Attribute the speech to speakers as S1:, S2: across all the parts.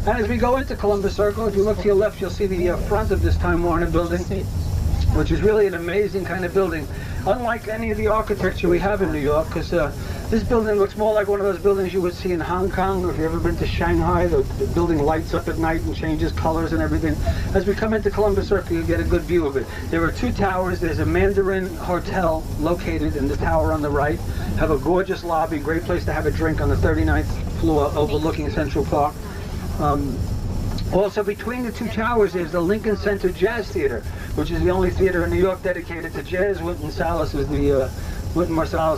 S1: And as we go into Columbus Circle, if you look to your left, you'll see the front of this Time Warner building, which is really an amazing kind of building. Unlike any of the architecture we have in New York, because this building looks more like one of those buildings you would see in Hong Kong, or if you've ever been to Shanghai, the building lights up at night and changes colors and everything. As we come into Columbus Circle, you get a good view of it. There are two towers. There's a Mandarin Hotel located in the tower on the right. Have a gorgeous lobby, great place to have a drink on the 39th floor overlooking Central Park. Also, between the two towers is the Lincoln Center Jazz Theater, which is the only theater in New York dedicated to jazz. Wynton Marsalis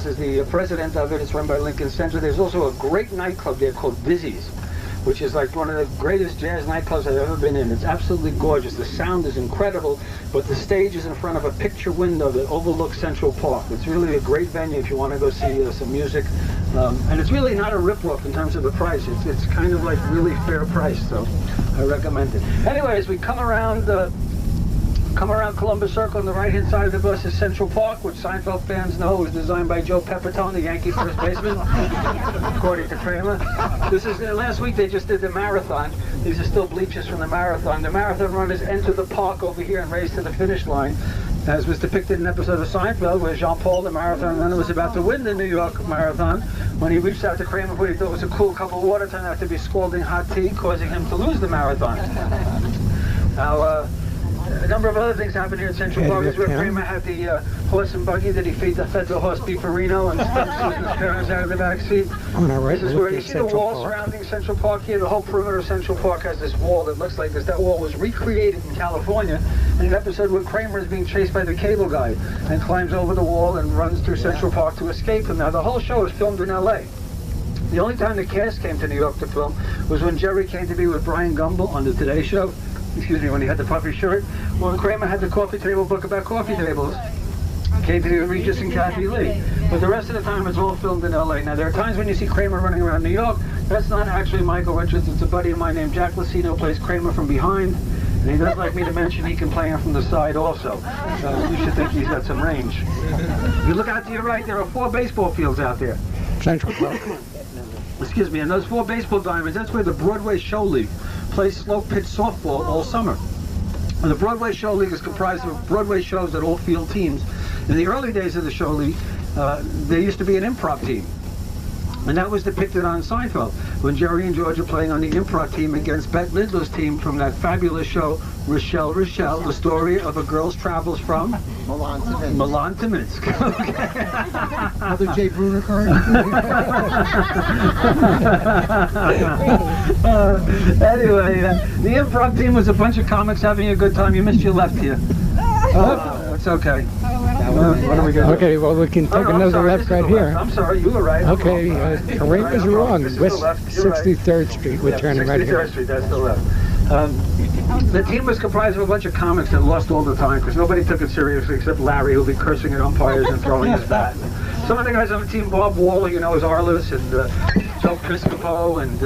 S1: is the president of it. It's run by Lincoln Center. There's also a great nightclub there called Dizzy's, which is like one of the greatest jazz nightclubs I've ever been in. It's absolutely gorgeous. The sound is incredible, but the stage is in front of a picture window that overlooks Central Park. It's really a great venue if you want to go see some music. And it's really not a rip-off in terms of the price. It's kind of like really fair price, so I recommend it. Anyway, as we come around Columbus Circle, on the right-hand side of the bus is Central Park, which Seinfeld fans know was designed by Joe Pepitone, the Yankee first baseman, according to Kramer. This is last week they just did the marathon. These are still bleachers from the marathon. The marathon runners enter the park over here and race to the finish line, as was depicted in an episode of Seinfeld, where Jean-Paul, the marathon runner, was about to win the New York Marathon. When he reached out to Kramer, what he thought was a cool cup of water turned out to be scalding hot tea, causing him to lose the marathon. Now, a number of other things happened here in Central Park. Is where Kramer had the horse and buggy that he fed the horse beefarino and stuffed his parents out of the back seat. This is where you see the wall surrounding Central Park here. The whole perimeter of Central Park has this wall that looks like this. That wall was recreated in California in an episode where Kramer is being chased by the cable guy and climbs over the wall and runs through Central Park to escape him. Now, the whole show was filmed in L.A. The only time the cast came to New York to film was when Jerry came to be with Brian Gumbel on the Today Show. Excuse me, when he had the puffy shirt. When Kramer had the coffee table book about coffee tables, came to Regis and Kathy Lee. But the rest of the time it's all filmed in LA. Now there are times when you see Kramer running around New York. That's not actually Michael Richards. It's a buddy of mine named Jack Lucino, plays Kramer from behind. And he does like me to mention he can play him from the side also. You should think he's got some range. If you look out to your right, there are 4 baseball fields out there.
S2: Central Park.
S1: Excuse me, and those 4 baseball diamonds, that's where the Broadway Show League plays slow pitch softball all summer. And the Broadway Show League is comprised of Broadway shows that all field teams. In the early days of the show league, there used to be an improv team. And that was depicted on Seinfeld, when Jerry and George are playing on the improv team against Bette Midler's team from that fabulous show, Rochelle, the story of a girl's travels from Milan to Minsk.
S3: Another Jay Bruner card?
S1: Anyway, the improv team was a bunch of comics having a good time. You missed your left here. It's okay. What are we going to do?
S2: Okay, well, we can take another left right here.
S1: I'm sorry, you were right.
S2: Okay, Kramer's wrong. West 63rd Street, we're turning right here.
S1: 63rd Street, that's the left. The team was comprised of a bunch of comics that lost all the time because nobody took it seriously except Larry, who'll be cursing at umpires and throwing his bat. Some of the guys on the team, Bob Waller, you know, is Arliss, and Joe Piscopo, and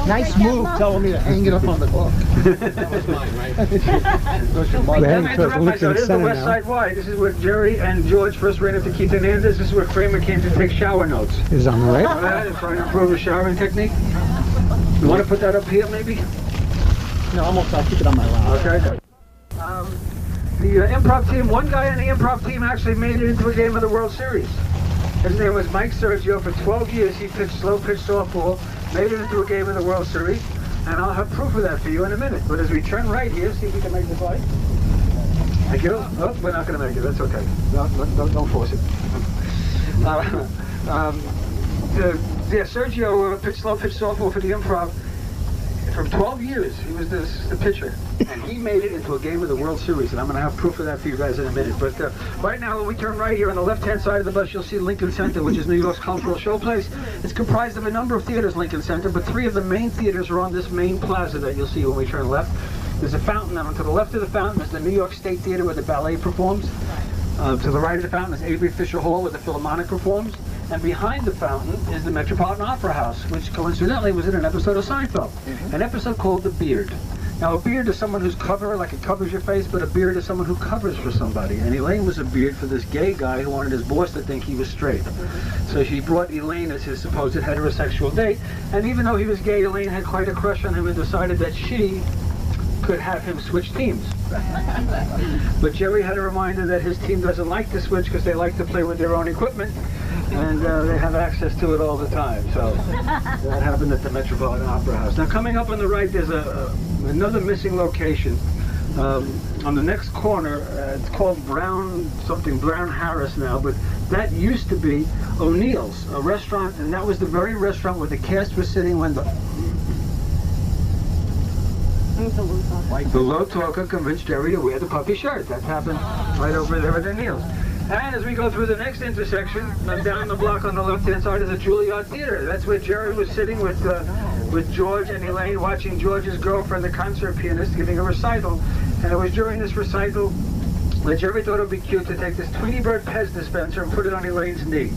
S3: nice move telling me to hang it up on the book.
S4: That was mine, right?
S2: We're heading towards Lincoln
S1: This is the
S2: Center
S1: West
S2: now.
S1: Side Y. This is where Jerry and George first ran into Keith Hernandez. This is where Kramer came to take shower notes.
S2: Is on the right?
S1: And trying to improve his showering technique. You want to put that up here, maybe?
S3: No, I'll keep it on my lap.
S1: Okay, good. The improv team, one guy on the improv team actually made it into a game of the World Series. His name was Mike Sergio. For 12 years, he pitched slow pitch softball, made it into a game of the World Series, and I'll have proof of that for you in a minute. But as we turn right here, see if we can make this light. Thank you. Oh, we're not going to make it. That's okay. No, don't force it. Sergio pitched slow pitch softball for the improv. For 12 years, he was the pitcher, and he made it into a game of the World Series, and I'm going to have proof of that for you guys in a minute. But right now, when we turn right here on the left-hand side of the bus, you'll see Lincoln Center, which is New York's cultural showplace. It's comprised of a number of theaters, Lincoln Center, but 3 of the main theaters are on this main plaza that you'll see when we turn left. There's a fountain, and to the left of the fountain is the New York State Theater where the ballet performs. To the right of the fountain is Avery Fisher Hall where the Philharmonic performs. And behind the fountain is the Metropolitan Opera House, which coincidentally was in an episode of Seinfeld, an episode called The Beard. Now, a beard is someone who's cover, like it covers your face, but a beard is someone who covers for somebody. And Elaine was a beard for this gay guy who wanted his boss to think he was straight. So she brought Elaine as his supposed heterosexual date. And even though he was gay, Elaine had quite a crush on him and decided that she could have him switch teams. But Jerry had a reminder that his team doesn't like to switch because they like to play with their own equipment. And they have access to it all the time. So that happened at the Metropolitan Opera House. Now, coming up on the right, there's another missing location. On the next corner, it's called Brown Harris now, but that used to be O'Neill's, a restaurant, and that was the very restaurant where the cast was sitting when the low talker convinced Jerry to wear the puppy shirt. That happened right over there at O'Neill's. And as we go through the next intersection, down the block on the left-hand side is a Juilliard Theater. That's where Jerry was sitting with George and Elaine, watching George's girlfriend, the concert pianist, giving a recital. And it was during this recital that Jerry thought it would be cute to take this Tweety Bird Pez dispenser and put it on Elaine's knee.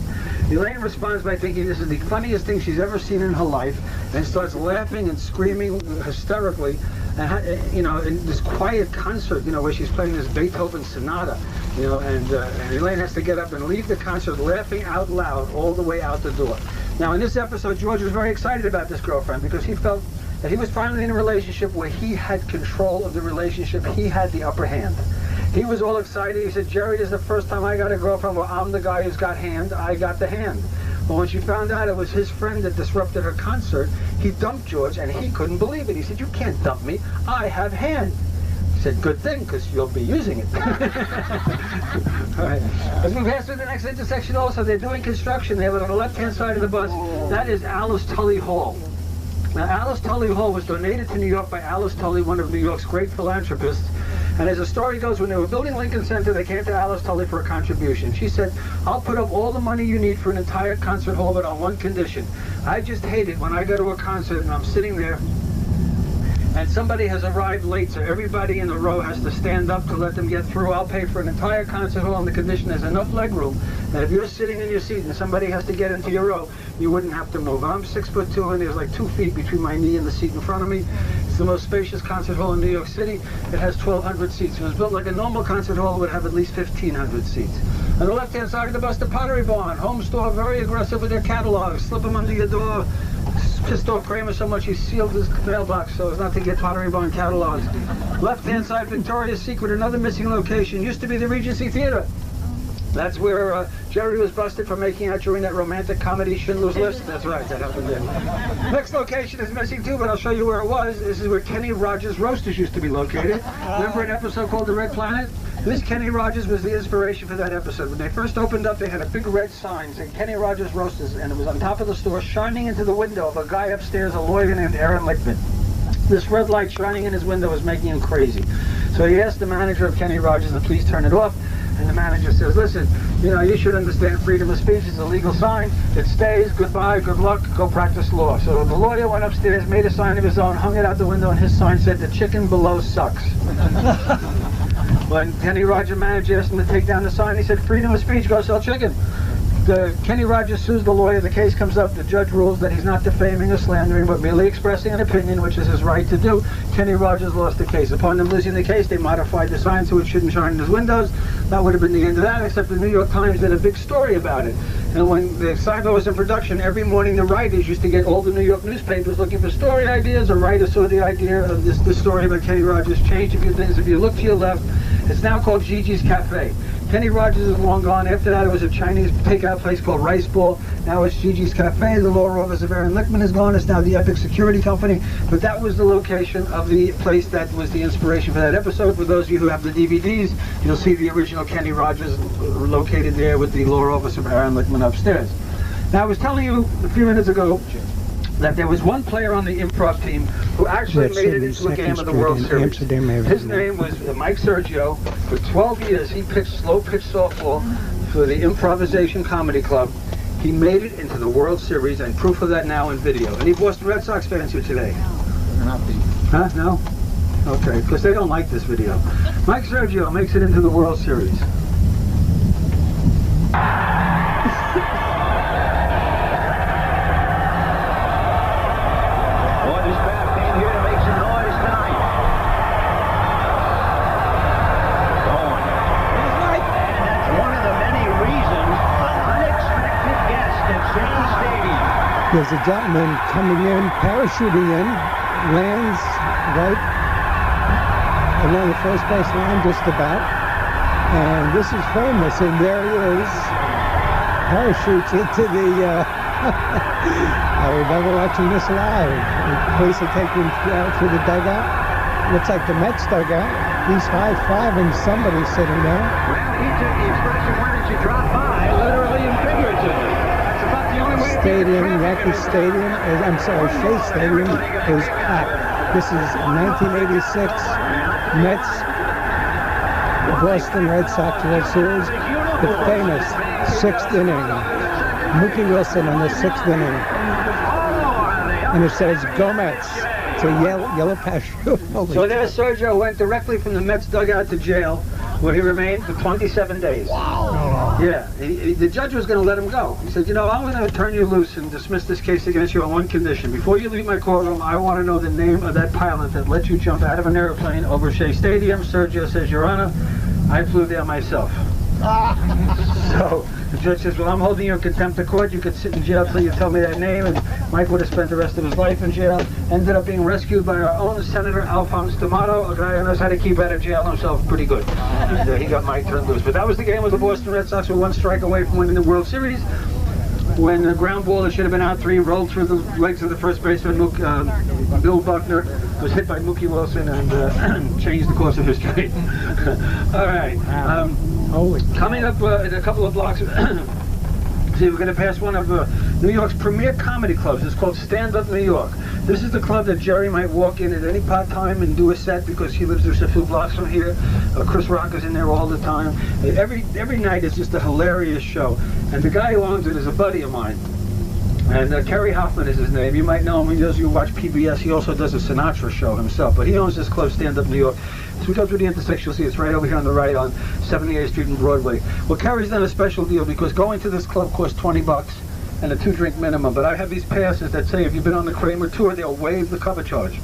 S1: Elaine responds by thinking this is the funniest thing she's ever seen in her life, and starts laughing and screaming hysterically. And, you know, in this quiet concert, you know, where she's playing this Beethoven sonata, you know, and Elaine has to get up and leave the concert laughing out loud all the way out the door. Now, in this episode, George was very excited about this girlfriend because he felt that he was finally in a relationship where he had control of the relationship. He had the upper hand. He was all excited. He said, Jerry, this is the first time I got a girlfriend where I'm the guy who's got hand. I got the hand. Well, when she found out it was his friend that disrupted her concert, he dumped George, and he couldn't believe it. He said, you can't dump me. I have hand. He said, good thing, because you'll be using it. All right. As we pass through the next intersection also, they're doing construction. They live on the left-hand side of the bus. That is Alice Tully Hall. Now, Alice Tully Hall was donated to New York by Alice Tully, one of New York's great philanthropists. And as the story goes, when they were building Lincoln Center, they came to Alice Tully for a contribution. She said, I'll put up all the money you need for an entire concert hall, but on one condition. I just hate it when I go to a concert and I'm sitting there and somebody has arrived late, so everybody in the row has to stand up to let them get through. I'll pay for an entire concert hall on the condition there's enough leg room that if you're sitting in your seat and somebody has to get into your row, you wouldn't have to move. I'm 6'2" and there's like 2 feet between my knee and the seat in front of me. It's the most spacious concert hall in New York City. It has 1,200 seats. If it was built like a normal concert hall, it would have at least 1,500 seats. On the left-hand side of the bus, the Pottery Barn. Home store, very aggressive with their catalogs. Slip them under your door. Pissed off Kramer so much he sealed his mailbox so as not to get Pottery Barn catalogs. Left-hand side, Victoria's Secret, another missing location. Used to be the Regency Theater. That's where Jerry was busted for making out during that romantic comedy Schindler's List. That's right, that happened there. Next location is missing too, but I'll show you where it was. This is where Kenny Rogers Roasters used to be located. Remember an episode called The Red Planet? This Kenny Rogers was the inspiration for that episode. When they first opened up, they had a big red sign saying Kenny Rogers Roasters, and it was on top of the store, shining into the window of a guy upstairs, a lawyer named Aaron Lichtman. This red light shining in his window was making him crazy. So he asked the manager of Kenny Rogers to please turn it off. And the manager says, listen, you know, you should understand freedom of speech is a legal sign. It stays, goodbye, good luck, go practice law. So the lawyer went upstairs, made a sign of his own, hung it out the window, and his sign said, the chicken below sucks. When Kenny Rogers manager asked him to take down the sign, he said, freedom of speech, go sell chicken. Kenny Rogers sues the lawyer, the case comes up, the judge rules that he's not defaming or slandering, but merely expressing an opinion, which is his right to do. Kenny Rogers lost the case. Upon them losing the case, they modified the sign so it shouldn't shine in his windows. That would have been the end of that, except the New York Times did a big story about it. And when the Seinfeld was in production, every morning the writers used to get all the New York newspapers looking for story ideas. A writer saw the idea of this story about Kenny Rogers, changed a few things. If you look to your left, it's now called Gigi's Cafe. Kenny Rogers is long gone. After that, it was a Chinese takeout place called Rice Ball. Now it's Gigi's Cafe. The law office of Aaron Lichtman is gone. It's now the Epic Security Company. But that was the location of the place that was the inspiration for that episode. For those of you who have the DVDs, you'll see the original Kenny Rogers located there with the law office of Aaron Lichtman upstairs. Now, I was telling you a few minutes ago that there was one player on the improv team who actually made it into a game of the World Series. His name was Mike Sergio. For 12 years, he pitched slow-pitch softball for the Improvisation Comedy Club. He made it into the World Series, and proof of that now in video. Any Boston Red Sox fans here today? Huh? No? Okay, because they don't like this video. Mike Sergio makes it into the World Series.
S5: Boy, this bad came here to make some noise tonight.
S2: There's a gentleman coming in, parachuting in, lands right along the first base line, just about. And this is famous, and there he is, parachutes into the, I remember watching this live. The police are taking him through the dugout. Looks like the Mets dugout. He's high-fiving somebody sitting there.
S1: Well, he took the expression, why did you drop by, literally and figuratively. That's about the only way.
S2: Stadium, Yankee Stadium, I'm sorry, Shea Stadium is packed. This is 1986 Mets, Boston Red Sox World Series, the famous 6th inning. Mookie Wilson in the 6th inning. And it says, "Go Mets." It's a yellow parachute.
S1: So there Sergio went directly from the Mets dugout to jail, where he remained for 27 days.
S2: Wow.
S1: Yeah, the judge was going to let him go. He said, you know, I'm going to turn you loose and dismiss this case against you on one condition. Before you leave my courtroom, I want to know the name of that pilot that let you jump out of an airplane over Shea Stadium. Sergio says, Your Honor, I flew there myself. So the judge says, well, I'm holding you in contempt of court. You could sit in jail till you tell me that name. And Mike would have spent the rest of his life in jail. Ended up being rescued by our own Senator Alphonse D'Amato, a guy who knows how to keep out of jail himself pretty good. And he got Mike turned loose. But that was the game with the Boston Red Sox, were one strike away from winning the World Series. When the ground ball that should have been out 3 rolled through the legs of the first baseman, Bill Buckner, was hit by Mookie Wilson and changed the course of history. All right. Coming up in a couple of blocks, see, we're going to pass one of New York's premier comedy clubs. It's called Stand Up New York. This is the club that Jerry might walk in at any time and do a set because he lives just a few blocks from here. Chris Rock is in there all the time. Every night is just a hilarious show. And the guy who owns it is a buddy of mine. And Kerry Hoffman is his name. You might know him. He does, you watch PBS. He also does a Sinatra show himself. But he owns this club, Stand Up New York. So we go through the intersection, you'll see it's right over here on the right on 78th Street and Broadway. Well, Kerry's done a special deal because going to this club costs $20 and a 2-drink minimum. But I have these passes that say if you've been on the Kramer Tour, they'll waive the cover charge.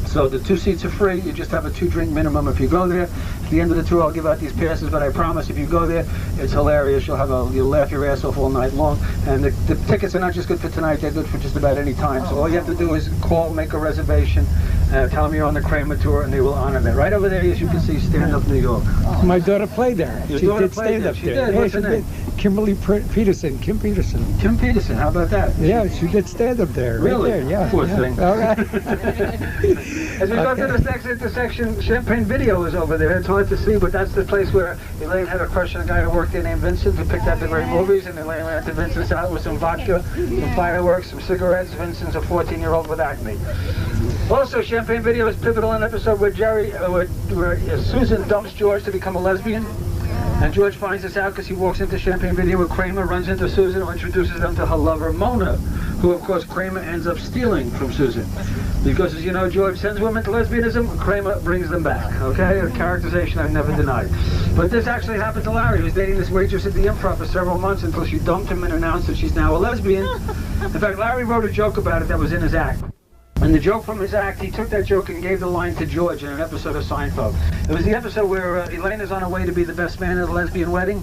S1: So the 2 seats are free. You just have a 2-drink minimum if you go there. At the end of the tour, I'll give out these passes, but I promise if you go there, it's hilarious. You'll laugh your ass off all night long. And the tickets are not just good for tonight, they're good for just about any time. So all you have to do is call, make a reservation, tell them you're on the Kramer Tour, and they will honor that. Right over there, as you can see, Stand Up New York.
S2: My daughter played there.
S1: Your
S2: She
S1: daughter
S2: did
S1: played
S2: stand
S1: there.
S2: up
S1: She
S2: there.
S1: did.
S2: Yeah,
S1: What's
S2: she
S1: her name?
S2: did. Kimberly Peterson. Kim Peterson.
S1: Kim Peterson, how about that?
S2: Yeah, she did stand up there.
S1: Really?
S2: Right there, yeah.
S1: Poor
S2: yeah.
S1: thing.
S2: All right.
S1: As we go to this next intersection, Champagne Video is over there. It's hard to see, but that's the place where Elaine had a crush on a guy who worked there named Vincent, who picked out the great movies, and Elaine ran to Vincent's house with some vodka, some fireworks, some cigarettes. Vincent's a 14-year-old with acne. Also, Champagne Video is pivotal in an episode where Susan dumps George to become a lesbian. And George finds this out because he walks into Champagne Video with Kramer, runs into Susan, who introduces them to her lover, Mona, who, of course, Kramer ends up stealing from Susan. Because, as you know, George sends women to lesbianism, Kramer brings them back, okay? A characterization I've never denied. But this actually happened to Larry. He was dating this waitress at the Improv for several months until she dumped him and announced that she's now a lesbian. In fact, Larry wrote a joke about it that was in his act. And the joke from his act, he took that joke and gave the line to George in an episode of Seinfeld. It was the episode where Elaine is on her way to be the best man at a lesbian wedding.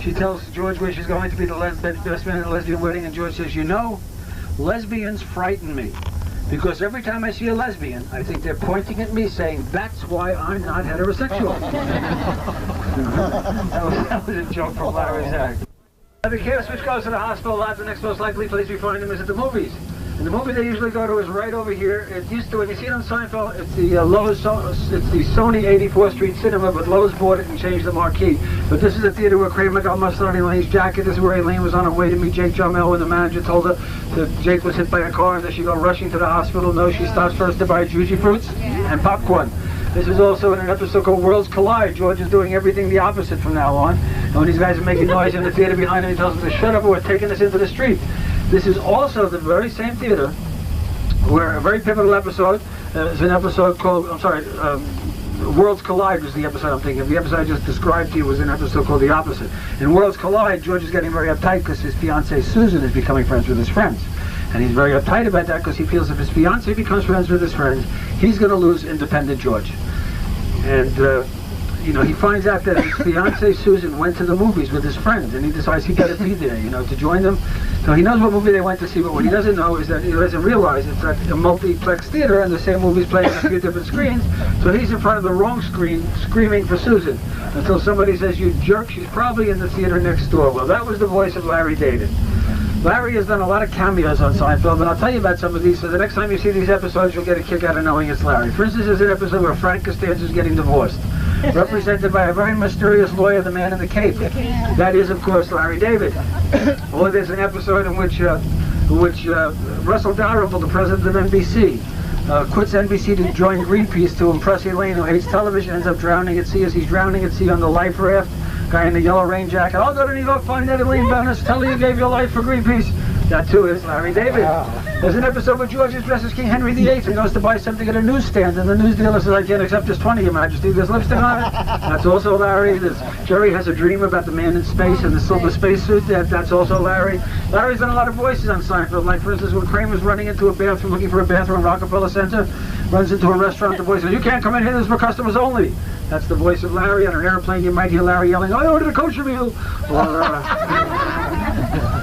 S1: She tells George where she's going to be the best man at a lesbian wedding, and George says, you know, lesbians frighten me. Because every time I see a lesbian, I think they're pointing at me saying, that's why I'm not heterosexual. that was a joke from Larry's act. The care switch goes to the hospital a lot. The next most likely place we find them is at the movies. And the movie they usually go to is right over here. It used to, when you see it on Seinfeld, it's the it's the Sony 84th Street Cinema, but Lowe's bought it and changed the marquee. But this is the theater where Kramer got mustard on Elaine's jacket. This is where Elaine was on her way to meet Jake Jarmel when the manager told her that Jake was hit by a car and that she go rushing to the hospital. No, she stops first to buy juicy fruits and popcorn. This is also in an episode called Worlds Collide. George is doing everything the opposite from now on. And when these guys are making noise in the theater behind him, he tells them to shut up or we're taking this into the street. This is also the very same theater where a very pivotal episode is an episode called, Worlds Collide was the episode I'm thinking of. The episode I just described to you was an episode called The Opposite. In Worlds Collide, George is getting very uptight because his fiancée Susan is becoming friends with his friends. And he's very uptight about that because he feels if his fiancée becomes friends with his friends, he's going to lose independent George. And you know, he finds out that his fiancée Susan went to the movies with his friends, and he decides he got to be there, you know, to join them. So he knows what movie they went to see, but what he doesn't know is that he doesn't realize it's like a multiplex theater and the same movie's playing on a few different screens. So he's in front of the wrong screen screaming for Susan until somebody says, "You jerk, she's probably in the theater next door." Well, that was the voice of Larry David. Larry has done a lot of cameos on Seinfeld, and I'll tell you about some of these, so the next time you see these episodes, you'll get a kick out of knowing it's Larry. For instance, there's an episode where Frank Costanza is getting divorced, represented by a very mysterious lawyer, the man in the cape. That is, of course, Larry David. Or there's an episode in which Russell Dalrymple, the president of NBC, quits NBC to join Greenpeace to impress Elaine, who hates television, ends up drowning at sea. As he's drowning at sea on the life raft, guy in the yellow rain jacket, "I'll go to New York, find that Elaine bonus, tell her you gave your life for Greenpeace." That too is Larry David. Wow. There's an episode where George is dressed as King Henry VIII and goes to buy something at a newsstand, and the news dealer says, "I can't accept just 20, Your Majesty. There's lipstick on it." That's also Larry. Jerry has a dream about the man in space and the silver spacesuit. That's also Larry. Larry's done a lot of voices on Seinfeld, like for instance when Kramer's running into a bathroom looking for a bathroom in Rockefeller Center, runs into a restaurant, the voice says, "You can't come in here, this is for customers only." That's the voice of Larry. On an airplane you might hear Larry yelling, "I ordered a kosher meal." Or,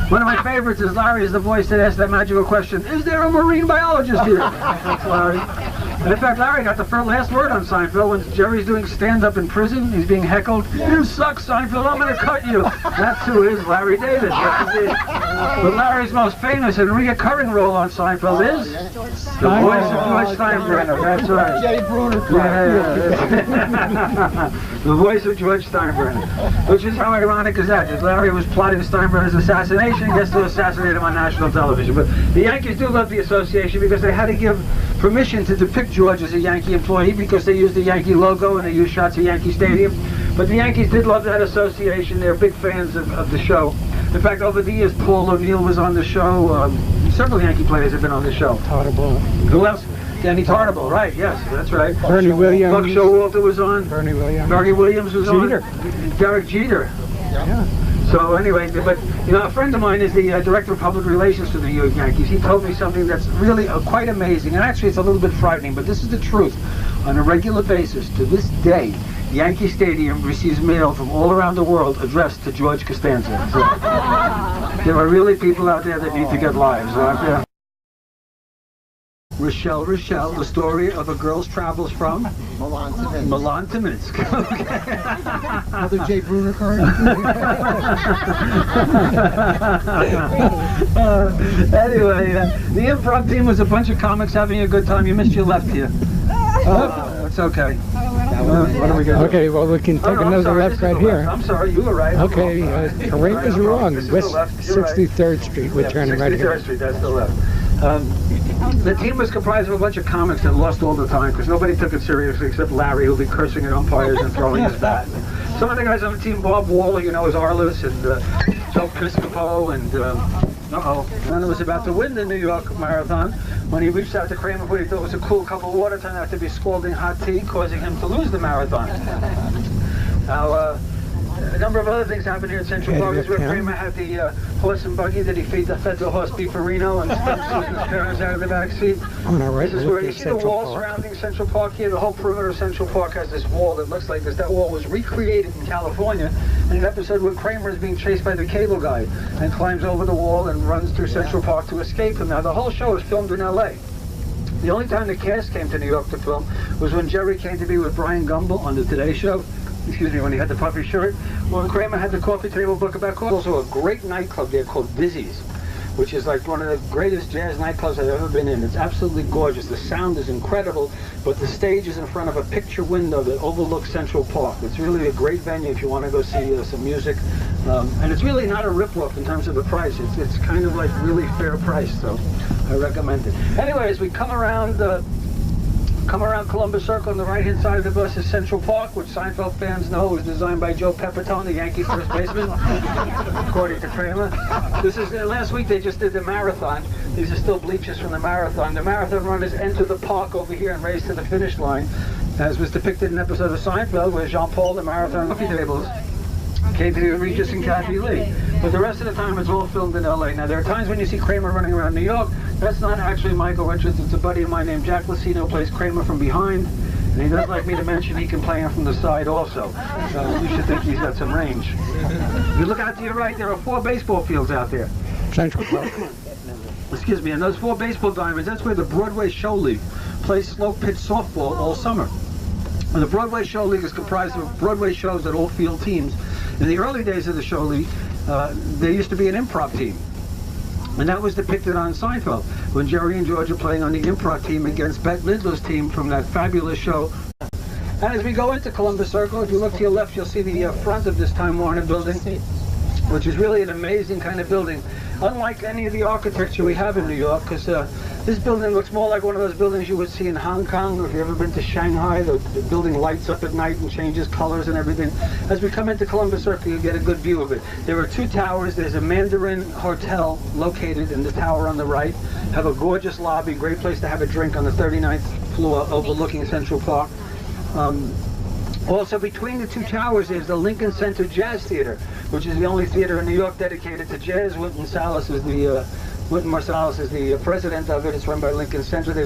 S1: one of my favorites is Larry is the voice that asks that magical question, "Is there a marine biologist here?" That's Larry. And in fact, Larry got the last word on Seinfeld when Jerry's doing stand-up in prison. He's being heckled. "You suck, Seinfeld, I'm going to cut you." That's who is Larry David. But Larry's most famous and reoccurring role on Seinfeld is the voice of George Steinbrenner. That's right.
S3: Jay Bruner.
S1: Yeah. The voice of George Steinbrenner. Which is how ironic is that? Because Larry was plotting Steinbrenner's assassination, gets to assassinate him on national television. But the Yankees do love the association because they had to give permission to depict George as a Yankee employee because they used the Yankee logo and they used shots of Yankee Stadium. But the Yankees did love that association. They're big fans of the show. In fact, over the years, Paul O'Neill was on the show. Several Yankee players have been on the show.
S2: Tartable.
S1: Who else? Danny Tartable, right, yes, that's right.
S2: Bernie Williams.
S1: Buck Showalter was on.
S2: Bernie Williams.
S1: Bernie Williams was
S2: Jeter.
S1: on. Derek Jeter.
S2: Yeah.
S1: So anyway, but you know, a friend of mine is the director of public relations for the New York Yankees. He told me something that's really quite amazing, and actually it's a little bit frightening, but this is the truth. On a regular basis, to this day, Yankee Stadium receives mail from all around the world addressed to George Costanza. So, there are really people out there that need to get lives, aren't there? Rochelle, the story of a girl's travels from
S3: Milan to Minsk.
S1: Milan to Minsk.
S3: Another Jay Bruner card.
S1: Anyway, the improv team was a bunch of comics having a good time. You missed your left here. It's okay. What are we going to do?
S2: Okay, well, we can take another left right here.
S1: I'm sorry, you were right.
S2: Okay, Kareem is wrong. West 63rd Street, we're turning right here.
S1: 63rd Street, that's the left. The team was comprised of a bunch of comics that lost all the time because nobody took it seriously except Larry, who'll be cursing at umpires and throwing his bat. Some of the guys on the team, Bob Waller, you know, is Arliss, and Joe Piscopo, and Lennon was about to win the New York Marathon when he reached out to Kramer, who he thought was a cool cup of water, turned out to be scalding hot tea, causing him to lose the marathon. Now, a number of other things happened here at Central Park. Is where Kramer had the horse and buggy that he fed the horse beefarino and stuffed Susan's parents out of the back seat.
S2: On our right,
S1: this is where you see the wall surrounding Central Park here. The whole perimeter of Central Park has this wall that looks like this. That wall was recreated in California in an episode where Kramer is being chased by the cable guy and climbs over the wall and runs through Central Park to escape him. Now, the whole show was filmed in L.A. The only time the cast came to New York to film was when Jerry came to be with Brian Gumbel on the Today Show. Excuse me, when he had the puffy shirt. When Kramer had the coffee table book about coffee. Also a great nightclub there called Busy's, which is like one of the greatest jazz nightclubs I've ever been in. It's absolutely gorgeous. The sound is incredible, but the stage is in front of a picture window that overlooks Central Park. It's really a great venue if you want to go see some music. And it's really not a rip-off in terms of the price. It's kind of like really fair price, so I recommend it. Anyway, as we come around Columbus Circle on the right-hand side of the bus is Central Park, which Seinfeld fans know was designed by Joe Pepitone, the Yankee first baseman, according to Kramer. This is last week they just did the marathon. These are still bleachers from the marathon. The marathon runners enter the park over here and race to the finish line, as was depicted in an episode of Seinfeld where Jean-Paul, the marathon coffee tables, came to Regis and Kathy Lee. But the rest of the time it's all filmed in LA. Now there are times when you see Kramer running around New York. That's not actually Michael Richards. It's a buddy of mine named Jack Lucino, plays Kramer from behind. And he does like me to mention he can play him from the side also. You should think he's got some range. If you look out to your right, there are 4 baseball fields out there.
S2: Central Park.
S1: Excuse me, and those 4 baseball diamonds, that's where the Broadway Show League plays slow pitch softball all summer. And the Broadway Show League is comprised of Broadway shows at all field teams. In the early days of the show league, there used to be an improv team. And that was depicted on Seinfeld, when Jerry and George are playing on the improv team against Bette Midler's team from that fabulous show. And as we go into Columbus Circle, if you look to your left, you'll see the front of this Time Warner building, which is really an amazing kind of building. Unlike any of the architecture we have in New York, because this building looks more like one of those buildings you would see in Hong Kong, or if you've ever been to Shanghai, the building lights up at night and changes colors and everything. As we come into Columbus Circle, you get a good view of it. There are 2 towers. There's a Mandarin Hotel located in the tower on the right. Have a gorgeous lobby, great place to have a drink on the 39th floor overlooking Central Park. Also, between the 2 towers is the Lincoln Center Jazz Theater, which is the only theater in New York dedicated to jazz. Wynton Marsalis is the president of it. It's run by Lincoln Center. There's